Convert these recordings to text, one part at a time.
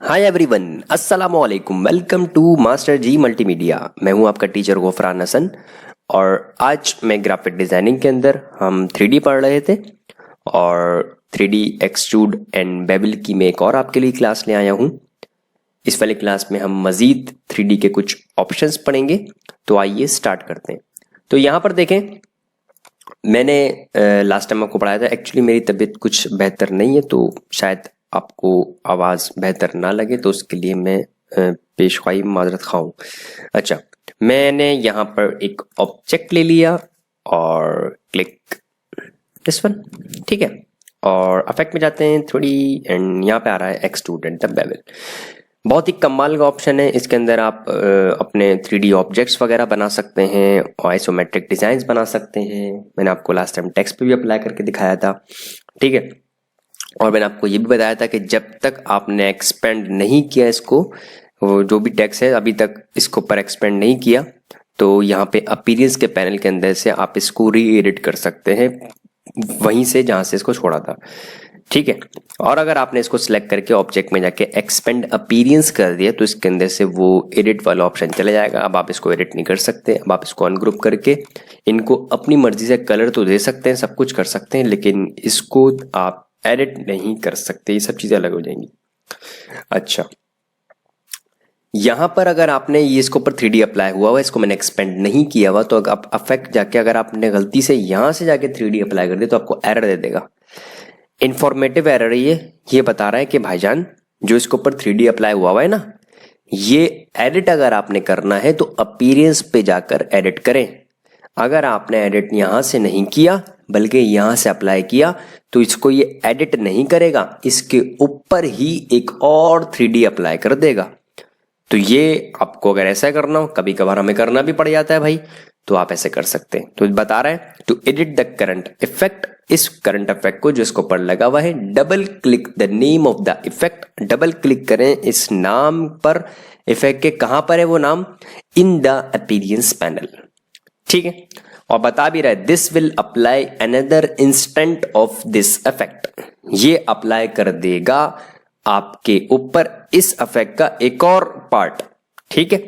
हाय everyone, अस्सलाम वालेकुम। Welcome to master ji multimedia. मैं हूं आपका टीचर गफरान हसन और आज मैं ग्राफिक डिजाइनिंग के अंदर हम 3D पढ़ रहे थे और 3D एक्सट्रूड एंड बेवल की मैं एक और आपके लिए क्लास ले आया हूं। इस वाली क्लास में हम मजीद 3D के कुछ ऑप्शंस पढ़ेंगे। तो आइए स्टार्ट करते हैं। तो यहाँ पर देखें, मैंने लास्ट टाइम आपको पढ़ाया था। एक्चुअली मेरी तबीयत कुछ बेहतर नहीं है, तो शायद आपको आवाज़ बेहतर ना लगे, तो उसके लिए मैं पेशवाई माजरत खाऊं। अच्छा, मैंने यहाँ पर एक ऑब्जेक्ट ले लिया और क्लिक दिस वन, ठीक है। और अफेक्ट में जाते हैं थोड़ी एंड यहाँ पे आ रहा है एक्सट्रूड एंड द बेवल। बहुत ही कमाल का ऑप्शन है। इसके अंदर आप अपने 3D ऑब्जेक्ट्स वगैरह बना सकते हैं और आइसोमेट्रिक डिजाइन्स बना सकते हैं। मैंने आपको लास्ट टाइम टेक्स्ट पे भी अप्लाई करके दिखाया था, ठीक है। और मैंने आपको ये भी बताया था कि जब तक आपने एक्सपेंड नहीं किया इसको, वो जो भी टेक्स्ट है अभी तक इसको पर एक्सपेंड नहीं किया, तो यहाँ पे अपीयरेंस के पैनल के अंदर से आप इसको री एडिट कर सकते हैं वहीं से जहां से इसको छोड़ा था, ठीक है। और अगर आपने इसको सिलेक्ट करके ऑब्जेक्ट में जाके एक्सपेंड अपीयरेंस कर दिया तो इसके अंदर से वो एडिट वाला ऑप्शन चला जाएगा। अब आप इसको एडिट नहीं कर सकते। अब आप इसको अनग्रुप करके इनको अपनी मर्जी से कलर तो दे सकते हैं, सब कुछ कर सकते हैं, लेकिन इसको आप एडिट नहीं कर सकते। ये सब चीजें अलग हो जाएंगी। अच्छा, यहां पर अगर आपने ये इसके ऊपर 3D अप्लाई हुआ हुआ, इसको मैंने एक्सपेंड नहीं किया हुआ, तो आप अफेक्ट जाके अगर आपने गलती से यहां से जाके 3D अप्लाई कर दिया तो आपको एरर दे देगा। इंफॉर्मेटिव एरर है ये बता रहा है कि भाईजान जो इसके ऊपर 3D अप्लाई हुआ है ना, ये एडिट अगर आपने करना है तो अपीयरेंस पे जाकर एडिट करें। अगर आपने एडिट यहां से नहीं किया बल्कि यहां से अप्लाई किया तो इसको ये एडिट नहीं करेगा, इसके ऊपर ही एक और 3D अप्लाई कर देगा। तो ये आपको अगर ऐसा करना हो, कभी कभार हमें करना भी पड़ जाता है भाई, तो आप ऐसे कर सकते हैं। तो बता रहा है to edit the current effect, इस करंट इफेक्ट को जो इसके ऊपर लगा हुआ है, double click the name of the effect, double click करें इस नाम पर। इफेक्ट के कहां पर है वो नाम? इन द अपीयरेंस पैनल, ठीक है। और बता भी रहा है this will apply another instant of this effect, ये अप्लाई कर देगा आपके ऊपर इस इफेक्ट का एक और पार्ट, ठीक है।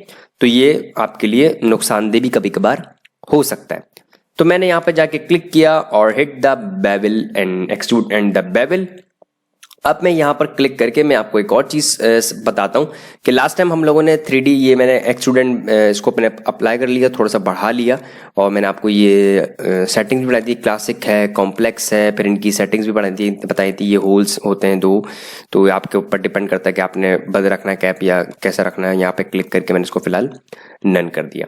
तो ये आपके लिए नुकसानदेह भी कभी कभार हो सकता है। तो मैंने यहां पे जाके क्लिक किया और hit the bevel and extrude and the bevel. अब मैं यहाँ पर क्लिक करके मैं आपको एक और चीज बताता हूँ कि लास्ट टाइम हम लोगों ने 3D ये मैंने एक्सट्रूड इसको मैंने अप्लाई कर लिया, थोड़ा सा बढ़ा लिया और मैंने आपको ये सेटिंग्स भी बताई थी। क्लासिक है, कॉम्प्लेक्स है, फिर इनकी सेटिंग्स भी बताई थी। ये होल्स होते हैं 2, तो आपके ऊपर डिपेंड करता है कि आपने बंद रखना है कैप या कैसा रखना है। यहाँ पे क्लिक करके मैंने इसको फिलहाल नन कर दिया।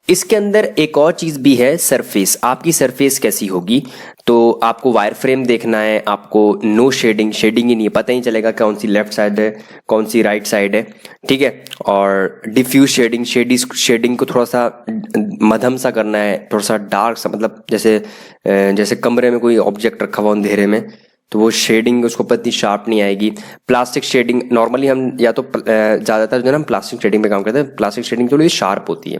इसके अंदर एक और चीज भी है, सरफेस। आपकी सरफेस कैसी होगी, तो आपको वायर फ्रेम देखना है, आपको नो शेडिंग ही नहीं, पता ही चलेगा कौन सी लेफ्ट साइड है कौन सी राइट साइड है, ठीक है। और डिफ्यूज शेडिंग को थोड़ा सा मध्यम सा करना है, थोड़ा सा डार्क सा, मतलब जैसे कमरे में कोई ऑब्जेक्ट रखा हुआ अंधेरे में, तो वो शेडिंग उसको इतनी शार्प नहीं आएगी। प्लास्टिक शेडिंग नॉर्मली हम या तो ज्यादातर जो है ना प्लास्टिक शेडिंग पे काम करते हैं, प्लास्टिक शेडिंग थोड़ी शार्प होती है।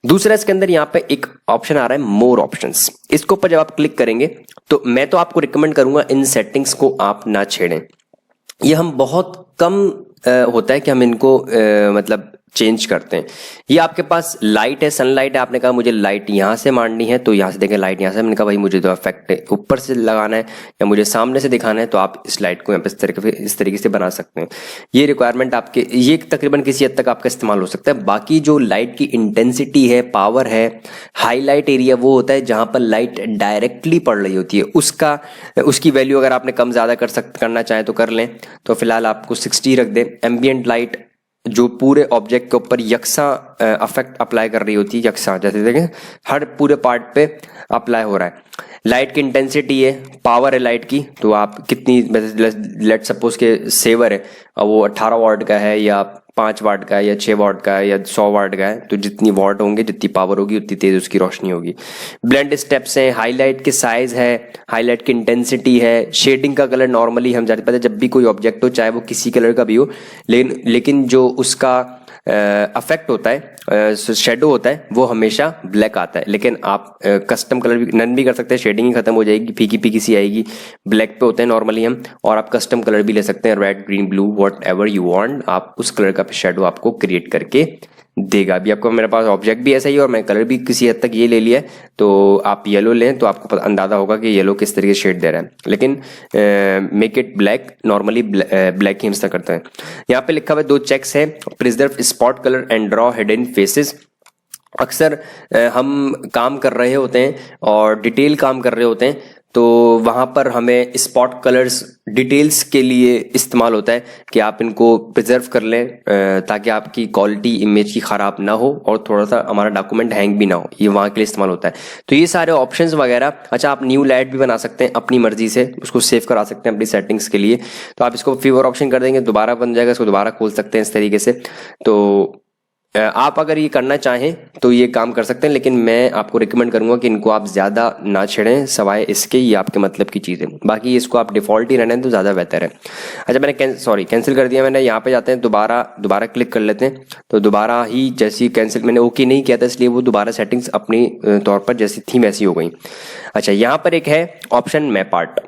दूसरा, इसके अंदर यहाँ पे एक ऑप्शन आ रहा है मोर ऑप्शंस। इसके ऊपर जब आप क्लिक करेंगे तो मैं तो आपको रिकमेंड करूंगा इन सेटिंग्स को आप ना छेड़ें। ये हम बहुत कम होता है कि हम इनको मतलब चेंज करते हैं। ये आपके पास लाइट है, सनलाइट है, आपने कहा मुझे लाइट यहां से मारनी है तो यहां से देखें लाइट यहां से, मैंने कहा भाई मुझे तो इफेक्ट ऊपर से लगाना है या मुझे सामने से दिखाना है, तो आप इस लाइट को यहाँ पे इस तरीके से बना सकते हैं। ये रिक्वायरमेंट आपके, ये तकरीबन किसी हद तक आपका इस्तेमाल हो सकता है। बाकी जो लाइट की इंटेंसिटी है, पावर है, हाईलाइट एरिया, वो होता है जहां पर लाइट डायरेक्टली पड़ रही होती है, उसकी वैल्यू अगर आपने कम ज्यादा करना चाहें तो कर लें। तो फिलहाल आपको 60 रख दें। एम्बियंट लाइट जो पूरे ऑब्जेक्ट के ऊपर यकसा इफेक्ट अप्लाई कर रही होती है, यकसा, जैसे देखें हर पूरे पार्ट पे अप्लाई हो रहा है। लाइट की इंटेंसिटी है, पावर है लाइट की, तो आप कितनी, लेट सपोज के सेवर है और वो 18 वाट का है या 5 वाट का है या 6 वाट का है या 100 वाट का है, तो जितनी वाट होंगे, जितनी पावर होगी, उतनी तेज उसकी रोशनी होगी। ब्लेंड स्टेप्स हैं, हाईलाइट के साइज है, हाईलाइट की इंटेंसिटी है, शेडिंग का कलर। नॉर्मली हम जानते हैं जब भी कोई ऑब्जेक्ट हो, चाहे वो किसी कलर का भी हो, लेकिन जो उसका अफेक्ट होता है है, शेडो होता है, वो हमेशा ब्लैक आता है। लेकिन आप कस्टम कलर भी नन भी कर सकते हैं, शेडिंग ही खत्म हो जाएगी, फीकी फीकी सी आएगी। ब्लैक पे होते हैं नॉर्मली हम, और आप कस्टम कलर भी ले सकते हैं, red, green, blue, what ever you want, आप उस कलर का शेडो आपको क्रिएट करके देगा। अभी आपको मेरे पास ऑब्जेक्ट भी ऐसा ही है और मैं कलर भी किसी हद तक ये ले लिया है, तो आप येलो लें तो आपको अंदाजा होगा कि येलो किस तरीके से शेड दे रहा है। लेकिन make it black, normally black ही इस्तेमाल करते हैं। यहाँ पे लिखा हुआ 2 चेक्स है, preserve spot colour and draw hidden faces. अक्सर हम काम कर रहे होते हैं और डिटेल काम कर रहे होते हैं, तो वहाँ पर हमें स्पॉट कलर्स डिटेल्स के लिए इस्तेमाल होता है कि आप इनको प्रिजर्व कर लें ताकि आपकी क्वालिटी इमेज की ख़राब ना हो और थोड़ा सा हमारा डॉक्यूमेंट हैंग भी ना हो, ये वहाँ के लिए इस्तेमाल होता है। तो ये सारे ऑप्शंस वगैरह। अच्छा, आप न्यू लाइट भी बना सकते हैं अपनी मर्जी से, उसको सेव करा सकते हैं अपनी सेटिंग्स के लिए। तो आप इसको फेवर ऑप्शन कर देंगे, दोबारा बन जाएगा, इसको दोबारा खोल सकते हैं इस तरीके से। तो आप अगर ये करना चाहें तो ये काम कर सकते हैं, लेकिन मैं आपको रिकमेंड करूंगा कि इनको आप ज़्यादा ना छेड़ें, सवाए इसके ये आपके मतलब की चीज़ है। बाकी इसको आप डिफ़ॉल्ट ही रहने तो ज़्यादा बेहतर है। अच्छा, मैंने कैंसिल कर दिया मैंने। यहाँ पे जाते हैं, दोबारा क्लिक कर लेते हैं। तो दोबारा ही जैसी कैंसिल मैंने ओके नहीं किया था, इसलिए वो दोबारा सेटिंग्स अपनी तौर पर जैसी थी वैसी हो गई। अच्छा, यहाँ पर एक है ऑप्शन मैप आर्ट,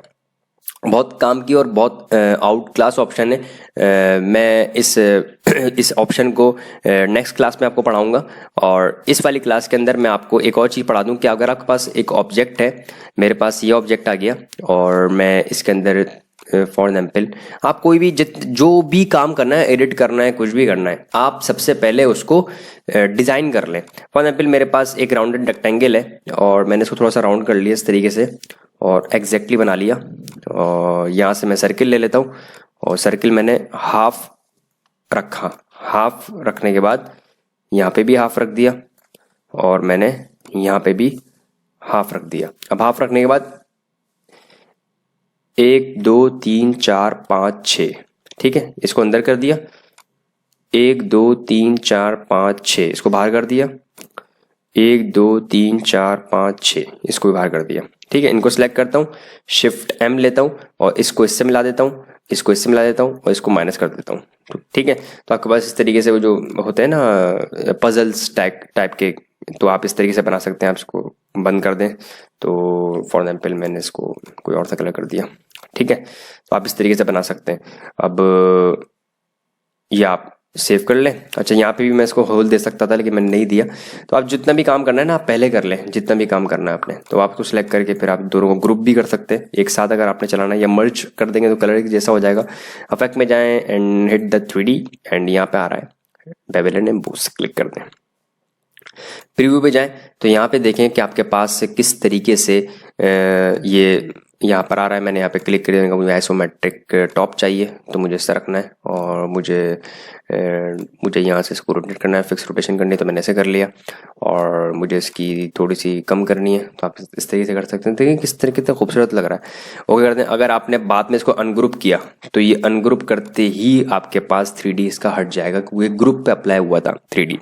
बहुत काम की और बहुत आउट क्लास ऑप्शन है। मैं इस ऑप्शन को नेक्स्ट क्लास में आपको पढ़ाऊंगा। और इस वाली क्लास के अंदर मैं आपको एक और चीज़ पढ़ा दूं कि अगर आपके पास एक ऑब्जेक्ट है, मेरे पास ये ऑब्जेक्ट आ गया और मैं इसके अंदर फॉर एग्जाम्पल आप कोई भी जो भी काम करना है, एडिट करना है, कुछ भी करना है, आप सबसे पहले उसको डिज़ाइन कर लें। फॉर एग्जाम्पल मेरे पास एक राउंडेड रेक्टेंगल है और मैंने इसको थोड़ा सा राउंड कर लिया इस तरीके से और एग्जैक्टली बना लिया। और यहाँ से मैं सर्किल ले लेता हूँ और सर्किल मैंने हाफ रखा। हाफ रखने के बाद यहाँ पे भी हाफ रख दिया और मैंने यहाँ पे भी हाफ रख दिया। अब हाफ रखने के बाद 1 2 3 4 5 6, ठीक है, इसको अंदर कर दिया। 1 2 3 4 5 6 इसको बाहर कर दिया। 1 2 3 4 5 6 इसको भी बाहर कर दिया। ठीक है, इनको सिलेक्ट करता हूँ, शिफ्ट M लेता हूँ और इसको इससे मिला देता हूँ, इसको इससे मिला देता हूँ और इसको माइनस कर देता हूँ। तो ठीक है, तो आपके पास इस तरीके से वो जो होते हैं ना पजल्स टाइप के, तो आप इस तरीके से बना सकते हैं। आप इसको बंद कर दें तो फॉर एग्जाम्पल मैंने इसको कोई और सा कलर कर दिया। ठीक है, तो आप इस तरीके से बना सकते हैं। अब ये आप सेव कर लें। अच्छा, यहाँ पे भी मैं इसको होल दे सकता था लेकिन मैंने नहीं दिया। तो आप जितना भी काम करना है ना, आप पहले कर लें, जितना भी काम करना है आपने। तो आपको सिलेक्ट करके फिर आप दोनों को ग्रुप भी कर सकते हैं एक साथ अगर आपने चलाना है, या मर्ज कर देंगे तो कलर जैसा हो जाएगा। इफेक्ट में जाएं and hit the 3D and यहाँ पे आ रहा है बेवल एंड एम्बोस, क्लिक कर दें। प्रीव्यू पे जाएं तो यहाँ पे देखें कि आपके पास से किस तरीके से ये यहाँ पर आ रहा है। मैंने यहाँ पे क्लिक करेंगे, मुझे आइसोमेट्रिक टॉप चाहिए तो मुझे इससे रखना है और मुझे यहाँ से इसको रोटेट करना है, फिक्स रोटेशन करनी है तो मैंने ऐसे कर लिया। और मुझे इसकी थोड़ी सी कम करनी है तो आप इस तरीके से कर सकते हैं। देखिए किस तरीके से खूबसूरत लग रहा है। ओके करते हैं। अगर आपने बाद में इसको अनग्रुप किया तो ये अनग्रुप करते ही आपके पास 3D इसका हट जाएगा क्योंकि ग्रुप पे अप्लाई हुआ था 3D।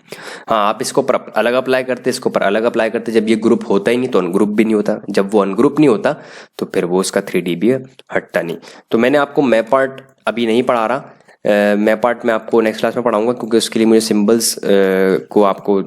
हाँ, आप इसको पर अलग अप्लाई करते, इसको पर अलग अप्लाई करते। जब ये ग्रुप होता ही नहीं तो अनग्रुप भी नहीं होता। जब वो अनग्रुप नहीं होता तो फिर वो उसका 3D भी हटता नहीं। तो मैंने आपको मैप आर्ट अभी नहीं पढ़ा रहा, मैप आर्ट मैं आपको नेक्स्ट क्लास में पढ़ाऊंगा क्योंकि उसके लिए मुझे सिंबल्स को आपको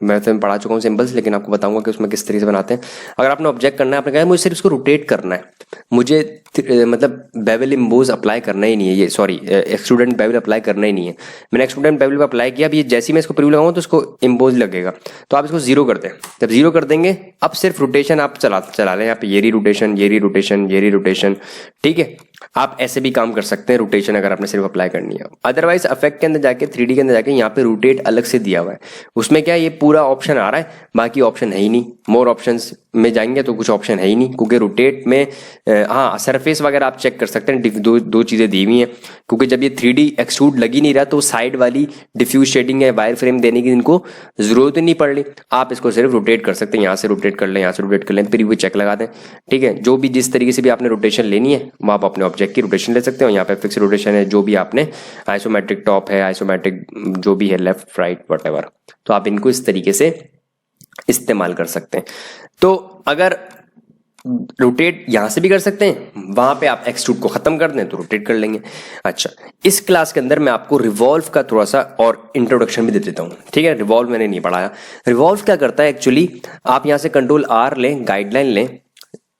मैं तो पढ़ा चुका हूँ सिंबल्स, लेकिन आपको बताऊंगा कि उसमें किस तरीके से बनाते हैं। अगर आपने ऑब्जेक्ट करना है, आपने कहा मुझे सिर्फ इसको रोटेट करना है, मुझे मतलब बेवल एम्बोस अप्लाई करना ही नहीं है, ये सॉरी एक्सट्रूडेंट बेवल अप्लाई करना ही नहीं है। मैंने एक्सट्रूडेंट बेवल पर अप्लाई किया। अब ये जैसे ही मैं इसको प्रीव्यू लगाऊंगा तो इसको एम्बोस लगेगा। तो आप इसको 0 कर दें। जब 0 कर देंगे अब सिर्फ रोटेशन आप चला लें। यहाँ पे ये रोटेशन, ये रोटेशन, ये रोटेशन। ठीक है, आप ऐसे भी काम कर सकते हैं रोटेशन अगर आपने सिर्फ अप्लाई करनी है। अदरवाइज इफेक्ट के अंदर जाके 3D के अंदर जाके यहाँ पे रोटेट अलग से दिया हुआ है, उसमें क्या ये पूरा ऑप्शन आ रहा है, बाकी ऑप्शन है ही नहीं। मोर ऑप्शंस में जाएंगे तो कुछ ऑप्शन है ही नहीं क्योंकि रोटेट में हाँ सरफेस वगैरह आप चेक कर सकते हैं। दो चीज़ें दी हुई हैं क्योंकि जब ये 3D एक्सट्रूड लग ही नहीं रहा तो साइड वाली डिफ्यूज शेडिंग है, वायर फ्रेम देने की इनको जरूरत ही नहीं पड़ रही। आप इसको सिर्फ रोटेट कर सकते हैं, यहाँ से रोटेट कर लें, यहाँ से रोटेट कर लें, फिर वो चेक लगा दें। ठीक है, जो भी जिस तरीके से भी आपने रोटेशन लेनी है वो आप अपने ऑब्जेक्ट की रोटेशन ले सकते हो। यहाँ पे फिक्स रोटेशन है, जो भी आपने आइसोमेट्रिक टॉप है, आइसोमेट्रिक जो भी है, लेफ्ट राइट व्हाटएवर, तो आप इनको इस तरीके से इस्तेमाल कर सकते हैं। तो अगर रोटेट यहाँ से भी कर सकते हैं, वहां पे आप एक्सट्रूड को खत्म कर दें तो रोटेट कर लेंगे। अच्छा, इस क्लास के अंदर मैं आपको रिवॉल्व का थोड़ा सा और इंट्रोडक्शन भी दे देता हूँ, ठीक है। रिवॉल्व मैंने नहीं पढ़ाया। रिवॉल्व क्या करता है एक्चुअली, आप यहाँ से कंट्रोल आर लें, गाइडलाइन लें,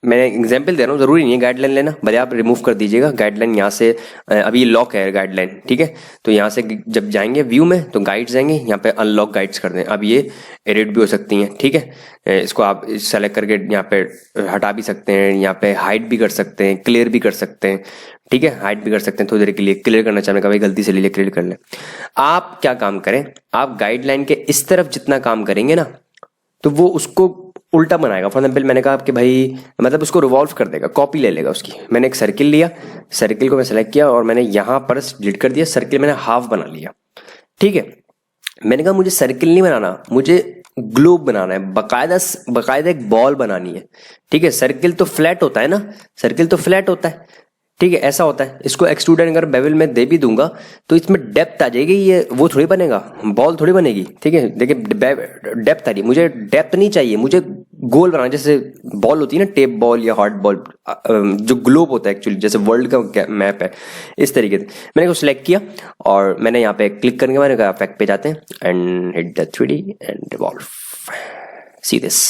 मैं एग्जाम्पल दे रहा हूँ, जरूरी नहीं है गाइडलाइन लेना, भले आप रिमूव कर दीजिएगा गाइडलाइन यहाँ से। अभी लॉक है गाइडलाइन, ठीक है। तो यहाँ से जब जाएंगे व्यू में तो गाइड्स आएंगे, यहाँ पे अनलॉक गाइड्स कर दें। अब ये एडिट भी हो सकती हैं, ठीक है। इसको आप सेलेक्ट करके यहाँ पे हटा भी सकते हैं, यहाँ पे हाइड भी कर सकते हैं, क्लियर भी कर सकते हैं, ठीक है। हाइड भी कर सकते हैं, थोड़ी देर के लिए क्लियर करना चाहें, कभी गलती से ले लिया, क्लियर कर लें। आप क्या काम करें, आप गाइडलाइन के इस तरफ जितना काम करेंगे ना तो वो उसको उल्टा बनाएगा। फॉर एग्जाम्पल मैंने कहा कि भाई, मतलब उसको रिवॉल्व कर देगा, कॉपी ले लेगा उसकी। मैंने एक सर्किल लिया, सर्किल को मैं सेलेक्ट किया और मैंने यहां पर डिलीट कर दिया, सर्किल मैंने हाफ बना लिया, ठीक है। मैंने कहा मुझे सर्किल नहीं बनाना, मुझे ग्लोब बनाना है, बकायदा एक बॉल बनानी है, ठीक है। सर्किल तो फ्लैट होता है ना, सर्किल तो फ्लैट होता है, ठीक है, ऐसा होता है। इसको एक्सट्रूड अगर बेवल में दे भी दूंगा तो इसमें डेप्थ आ जाएगी, ये वो थोड़ी बनेगा, बॉल थोड़ी बनेगी, ठीक है। देखिए डेप्थ आ रही है, मुझे डेप्थ नहीं चाहिए, मुझे गोल बनाना, जैसे बॉल होती है ना, टेप बॉल या हार्ड बॉल, जो ग्लोब होता है एक्चुअली, जैसे वर्ल्ड का मैप है, इस तरीके से। मैंने उसको सिलेक्ट किया और मैंने यहाँ पे क्लिक करके मैंने कहा इफेक्ट पे जाते हैं and hit the 3D and revolve, see this,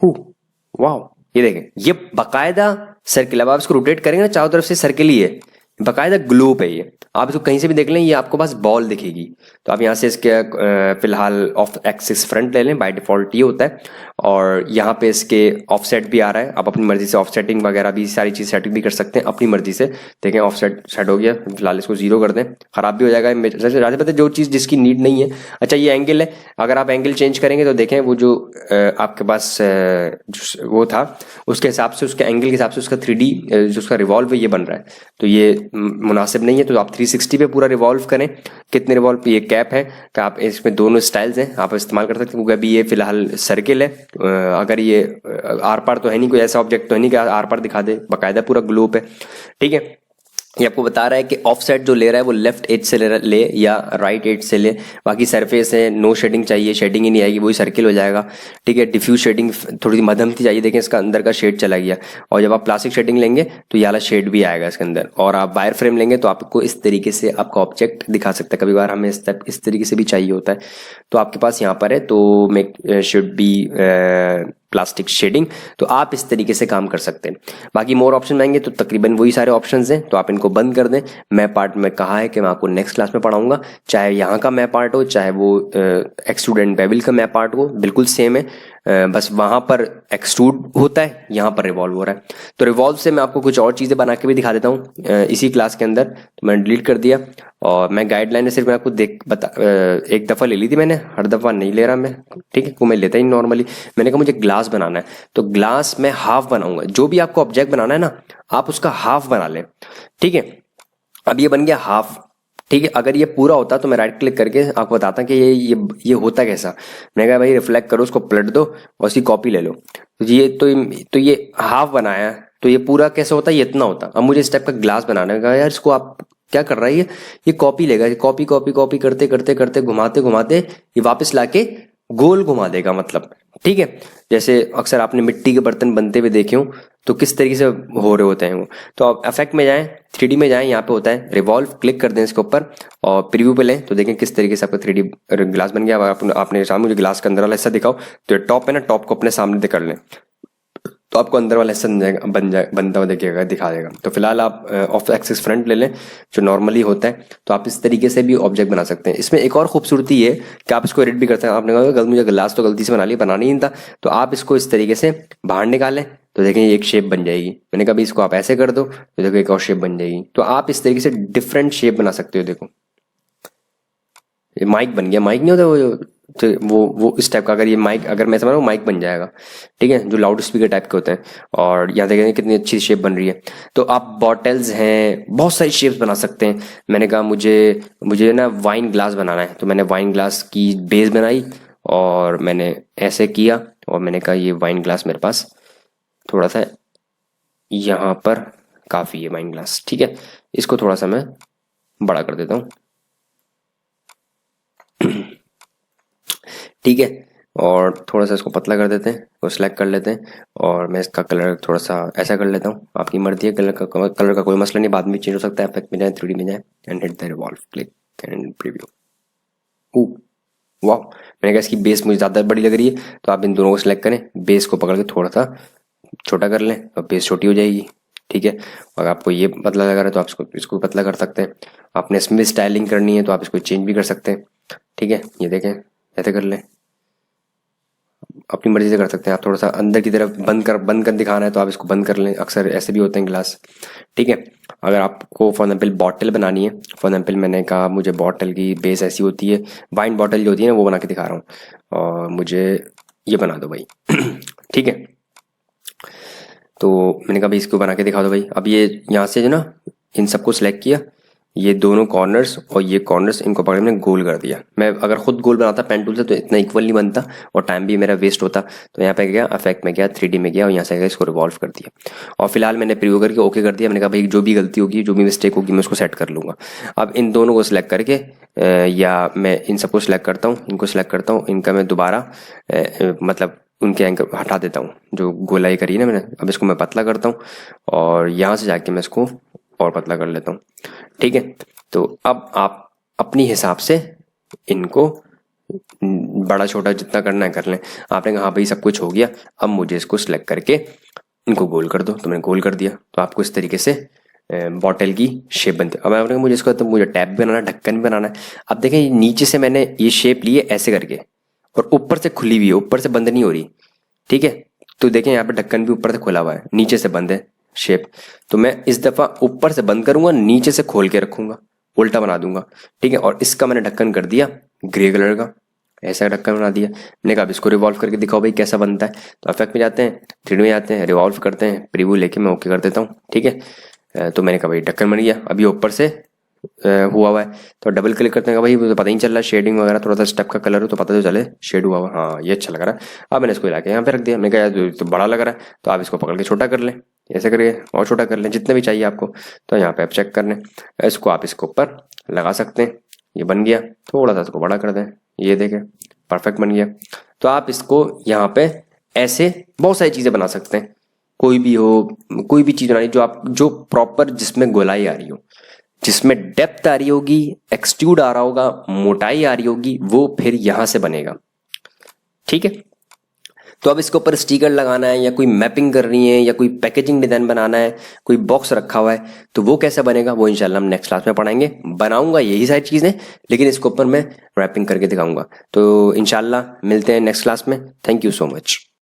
wow, ये देखें, ये बकायदा सर्किल। अब आप इसको रोटेट करेंगे ना, चारों तरफ से सर्किल ही है, बकायदा ग्लोब है ये। आप इसको कहीं से भी देख लें, ये आपको पास बॉल दिखेगी। तो आप यहाँ से इसके फिलहाल ऑफ एक्सिस फ्रंट ले लें, बाय डिफॉल्ट ये होता है। और यहाँ पे इसके ऑफसेट भी आ रहा है, आप अपनी मर्जी से ऑफसेटिंग वगैरह भी सारी चीज सेटिंग भी कर सकते हैं अपनी मर्जी से। देखें ऑफसेट सेट हो गया, फिलहाल इसको 0 कर दें, खराब भी हो जाएगा। राजा पता जो चीज जिसकी नीड नहीं है। अच्छा, ये एंगल है, अगर आप एंगल चेंज करेंगे तो देखें वो जो आपके पास वो था उसके हिसाब से, उसके एंगल के हिसाब से उसका 3D जो उसका रिवॉल्व है ये बन रहा है, तो ये मुनासिब नहीं है। तो आप 360 पे पूरा रिवॉल्व करें। कितने रिवॉल्व, ये कैप है कि आप इसमें दोनों स्टाइल्स हैं, आप इस्तेमाल कर सकते हैं, क्योंकि अभी ये फिलहाल सर्किल है। अगर ये आर पार तो है नहीं, कोई ऐसा ऑब्जेक्ट तो है नहीं कि आर पार दिखा दे, बाकायदा पूरा ग्लोब है, ठीक है। ये आपको बता रहा है कि ऑफसेट जो ले रहा है वो लेफ्ट एज से ले या राइट एज से ले। बाकी सरफेस है, नो शेडिंग चाहिए, शेडिंग ही नहीं आएगी, वही सर्किल हो जाएगा, ठीक है। डिफ्यूज शेडिंग थोड़ी सी मध्यम थी चाहिए, देखें इसका अंदर का शेड चला गया। और जब आप प्लास्टिक शेडिंग लेंगे तो ये वाला शेड भी आएगा इसके अंदर। और आप वायर फ्रेम लेंगे तो आपको इस तरीके से आपका ऑब्जेक्ट दिखा सकता है। कभी बार हमें इस तरीके से भी चाहिए होता है, तो आपके पास यहाँ पर है, तो make should be plastic shading, तो आप इस तरीके से काम कर सकते हैं। बाकी मोर ऑप्शन में आएंगे तो तकरीबन वही सारे ऑप्शंस हैं, तो आप इनको बंद कर दें। मैं पार्ट में कहा है कि मैं आपको नेक्स्ट क्लास में पढ़ाऊंगा, चाहे यहाँ का मैं पार्ट हो, चाहे वो एक्सट्रूड एंड बेवल का मैं पार्ट हो, बिल्कुल सेम है। बस वहां पर एक्सट्रूड होता है, यहाँ पर रिवॉल्व हो रहा है। तो रिवॉल्व से मैं आपको कुछ और चीजें बना के भी दिखा देता हूँ इसी क्लास के अंदर। तो मैंने डिलीट कर दिया और मैं गाइडलाइन सिर्फ मैं आपको एक दफा ले ली थी मैंने, हर दफा नहीं ले रहा मैं, ठीक है, वो मैं लेता ही नॉर्मली। मैंने कहा मुझे ग्लास बनाना है, तो ग्लास में हाफ बनाऊंगा। जो भी आपको ऑब्जेक्ट बनाना है ना, आप उसका हाफ बना लें, ठीक है। अब ये बन गया हाफ, ठीक है। अगर ये पूरा होता तो मैं राइट क्लिक करके आपको बताता कि ये होता कैसा। मैंने कहा भाई रिफ्लेक्ट करो, उसको पलट दो और उसकी कॉपी ले लो। तो ये हाफ बनाया, तो ये पूरा कैसे होता है, ये इतना होता। अब मुझे इस टाइप का ग्लास बनाना है, यार इसको आप क्या कर रहा है, ये कॉपी लेगा, कॉपी कॉपी कॉपी करते करते करते घुमाते घुमाते ये वापस लाके गोल घुमा देगा, मतलब, ठीक है। जैसे अक्सर आपने मिट्टी के बर्तन बनते हुए देखे हो तो किस तरीके से हो रहे होते हैं वो। तो आप इफेक्ट में जाएं, 3D में जाएं, यहाँ पे होता है रिवॉल्व, क्लिक कर दें इसके ऊपर और प्रीव्यू पे लें, तो देखें किस तरीके से आपका 3D ग्लास बन गया। आपने सामने मुझे ग्लास का अंदर वाला हिस्सा दिखाओ, तो टॉप है ना, टॉप को अपने सामने कर लें, तो आपको अंदर वाला हिस्सा बनता हुआ देखिएगा, दिखा देगा। तो फिलहाल आप ऑफ एक्सिस फ्रंट ले लें जो नॉर्मली होता है, तो आप इस तरीके से भी ऑब्जेक्ट बना सकते हैं। इसमें एक और खूबसूरती है कि आप इसको एडिट भी करते हैं। आपने कहा मुझे ग्लास तो गलती से बना नहीं था, तो आप इसको इस तरीके से बाहर निकालें, तो देखें एक शेप बन जाएगी। मैंने कहा इसको आप ऐसे कर दो, तो देखो एक और शेप बन जाएगी। तो आप इस तरीके से डिफरेंट शेप बना सकते हो। देखो ये माइक बन गया, माइक नहीं होता वो, तो वो इस टाइप का, अगर ये माइक, अगर मैं समझ रहा हूँ माइक बन जाएगा, ठीक है, जो लाउड स्पीकर टाइप के होते हैं। और यहाँ देखेंगे कितनी अच्छी शेप बन रही है। तो आप बॉटल्स हैं, बहुत सारी शेप्स बना सकते हैं। मैंने कहा मुझे ना वाइन ग्लास बनाना है, तो मैंने वाइन ग्लास की बेस बनाई और मैंने ऐसे किया और मैंने कहा ये वाइन ग्लास मेरे पास थोड़ा सा यहाँ पर काफी है वाइन ग्लास, ठीक है। इसको थोड़ा सा मैं बड़ा कर देता हूँ, ठीक है। और थोड़ा सा इसको पतला कर देते हैं, वो सिलेक्ट कर लेते हैं और मैं इसका कलर थोड़ा सा ऐसा कर लेता हूँ। आपकी मर्जी है, कलर का कोई मसला नहीं, बाद में चेंज हो सकता है, इफेक्ट में जाए, 3D में जाए and hit the revolve, click and preview. वाह, मैंने कहा इसकी बेस मुझे ज़्यादा बड़ी लग रही है, तो आप इन दोनों को सिलेक्ट करें, बेस को पकड़ के थोड़ा सा छोटा कर लें और बेस छोटी हो जाएगी। ठीक है, अगर आपको ये पतला लगा रहा है तो आप इसको पतला कर सकते हैं। आपने इसमें स्टाइलिंग करनी है तो आप इसको चेंज भी कर सकते हैं। ठीक है, ये देखें ऐसे कर लें, अपनी मर्जी से कर सकते हैं। आप थोड़ा सा अंदर की तरफ बंद कर दिखाना है तो आप इसको बंद कर लें, अक्सर ऐसे भी होते हैं ग्लास। ठीक है, अगर आपको फॉर एग्जाम्पल बॉटल बनानी है, फॉर एग्जाम्पल मैंने कहा मुझे बॉटल की बेस ऐसी होती है, वाइन बॉटल जो होती है ना वो बना के दिखा रहा हूँ, और मुझे ये बना दो भाई। ठीक है, तो मैंने कहा भाई इसको बना के दिखा दो भाई। अब ये यहाँ से जो ना इन सबको सिलेक्ट किया, ये दोनों कॉर्नर्स और ये कॉर्नर्स, इनको पकड़ मैंने गोल कर दिया। मैं अगर खुद गोल बनाता पेन टूल से तो इतना इक्वल नहीं बनता और टाइम भी मेरा वेस्ट होता। तो यहाँ पे गया इफेक्ट में गया, 3D में गया और यहाँ से गया इसको रिवॉल्व कर दिया और फिलहाल मैंने प्रीव्यू करके ओके कर दिया। मैंने कहा भाई जो भी गलती होगी, जो भी मिस्टेक होगी मैं उसको सेट कर लूँगा। अब इन दोनों को सिलेक्ट करके या मैं इन सबको सिलेक्ट करता हूँ, इनको सिलेक्ट करता हूँ, इनका मैं दोबारा मतलब उनके एंकर हटा देता हूँ जो गोलाई करी ना मैंने। अब इसको मैं पतला करता हूँ और यहाँ से जाके मैं इसको और पतला कर लेता हूँ। ठीक है, तो अब आप अपनी हिसाब से इनको बड़ा छोटा जितना करना है कर लें। आपने कहा हाँ भाई सब कुछ हो गया, अब मुझे इसको सिलेक्ट करके इनको गोल कर दो, तो मैंने गोल कर दिया। तो आपको इस तरीके से बॉटल की शेप बनती है। अब आपने मुझे इसको तो मुझे टैप भी बनाना है, ढक्कन भी बनाना है। अब देखें नीचे से मैंने ये शेप ली है ऐसे करके और ऊपर से खुली हुई है, ऊपर से बंद नहीं हो रही। ठीक है, तो देखें यहाँ पे ढक्कन भी ऊपर से खुला हुआ है, नीचे से बंद है शेप। तो मैं इस दफा ऊपर से बंद करूंगा, नीचे से खोल के रखूंगा, उल्टा बना दूंगा। ठीक है, और इसका मैंने ढक्कन कर दिया ग्रे कलर का, ऐसा ढक्कन बना दिया। मैंने कहा इसको रिवॉल्व करके दिखाओ भाई कैसा बनता है। तो इफेक्ट में जाते हैं, 3D में जाते हैं, रिवॉल्व करते हैं, प्रीव्यू लेके मैं ओके कर देता हूँ। ठीक है, तो मैंने कहा भाई ढक्कन बन गया। अभी ऊपर से हुआ हुआ है तो डबल क्लिक करते हैं, भाई तो पता ही नहीं चल रहा शेडिंग वगैरह, थोड़ा सा स्टेप का कलर हो तो पता तो चले शेड हुआ हुआ। हाँ ये अच्छा लग रहा है। अब मैंने इसको ला के यहाँ पे रख दिया। मैंने कहा तो बड़ा लग रहा है, तो आप इसको पकड़ के छोटा कर लें, ऐसे करके और छोटा कर लें जितने भी चाहिए आपको। तो यहाँ पे आप चेक कर लें, इसको आप इसके ऊपर लगा सकते हैं। ये बन गया, थोड़ा सा इसको बड़ा कर दें, ये देखें परफेक्ट बन गया। तो आप इसको यहाँ पे ऐसे बहुत सारी चीजें बना सकते हैं, कोई भी हो, कोई भी चीज बनानी जो प्रॉपर जिसमें गोलाई आ रही हो, जिसमें डेप्थ आ रही होगी, एक्सट्रूड आ रहा होगा, मोटाई आ रही होगी, वो फिर यहां से बनेगा। ठीक है, तो अब इसके ऊपर स्टिकर लगाना है या कोई मैपिंग करनी है या कोई पैकेजिंग डिजाइन बनाना है, कोई बॉक्स रखा हुआ है, तो वो कैसे बनेगा वो इंशाल्लाह हम नेक्स्ट क्लास में पढ़ाएंगे। बनाऊंगा यही सारी चीजें, लेकिन इसके ऊपर मैं रैपिंग करके दिखाऊंगा। तो इंशाल्लाह मिलते हैं नेक्स्ट क्लास में। Thank you so much.